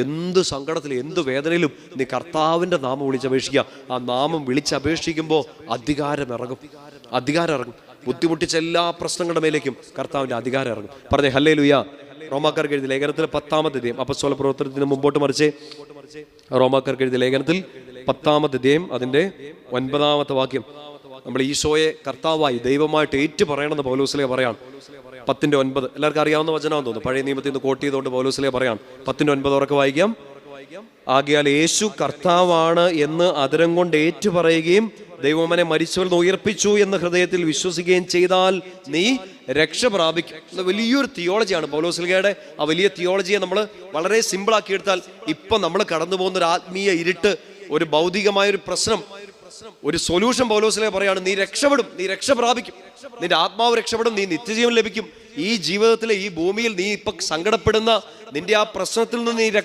എന്ത് സങ്കടത്തിലും എന്ത് വേദനയിലും നീ കർത്താവിൻ്റെ നാമം വിളിച്ചപേക്ഷിക്കുക. ആ നാമം വിളിച്ചപേക്ഷിക്കുമ്പോൾ അധികാരം ഇറങ്ങും. ബുദ്ധിമുട്ടിച്ച എല്ലാ പ്രശ്നങ്ങളുടെ മേലേക്കും കർത്താവിൻ്റെ അധികാരം ഇറങ്ങും. പറഞ്ഞേ ഹല്ലേലൂയ. റോമാക്കാർക്ക് എഴുതിയ ലേഖനത്തിൽ 10-ാമത്തെ അധ്യായം, അപ്പസ്തോല പ്രവർത്തനത്തിന് മുമ്പോട്ട് മറിച്ച് റോമാക്കാർക്ക് എഴുതിയ ലേഖനത്തിൽ 10-ാമത്തെ അധ്യായം അതിൻ്റെ 9-ാമത്തെ വാക്യം. നമ്മൾ ഈശോയെ കർത്താവായി ദൈവമായിട്ട് ഏറ്റു പറയണമെന്ന് പൗലോസ്ലീഹ പറയാണ്. 10:9 എല്ലാവർക്കും അറിയാവുന്ന വചനമാണെന്ന് തോന്നുന്നു. പഴയ നിയമത്തിൽ നിന്ന് കോട്ട് ചെയ്തുകൊണ്ട് പൗലോസ്ലീഹ പറയാണ്. 10:9 ഉറക്കെ വായിക്കാം. ആകയാൽ യേശു കർത്താവാണ് എന്ന് അതരം കൊണ്ട് ഏറ്റു പറയുകയും ദൈവമനെ മരിച്ചവരിൽ നിന്ന് ഉയർപ്പിച്ചു എന്ന് ഹൃദയത്തിൽ വിശ്വസിക്കുകയും ചെയ്താൽ നീ രക്ഷ പ്രാപിക്കും. വലിയൊരു തിയോളജിയാണ് പൗലോസ്ലീഹയുടെ. ആ വലിയ തിയോളജിയെ നമ്മൾ വളരെ സിമ്പിളാക്കി എടുത്താൽ ഇപ്പം നമ്മൾ കടന്നു പോകുന്ന ഒരു ആത്മീയ ഇരുട്ട്, ഒരു ഭൗതികമായൊരു പ്രശ്നം, ഒരു സൊല്യൂഷൻ പൗലോസ്ലീഹ പറയാണ്. നീ രക്ഷപ്പെടും, നീ രക്ഷ പ്രാപിക്കും, നിന്റെ ആത്മാവ് രക്ഷപ്പെടും, നീ നിത്യജീവൻ ലഭിക്കും. ഈ ജീവിതത്തിലെ ഈ ഭൂമിയിൽ നീ ഇപ്പൊ സങ്കടപ്പെടുന്ന നിന്റെ ആ പ്രശ്നത്തിൽ നിന്ന് നീ രക്ഷ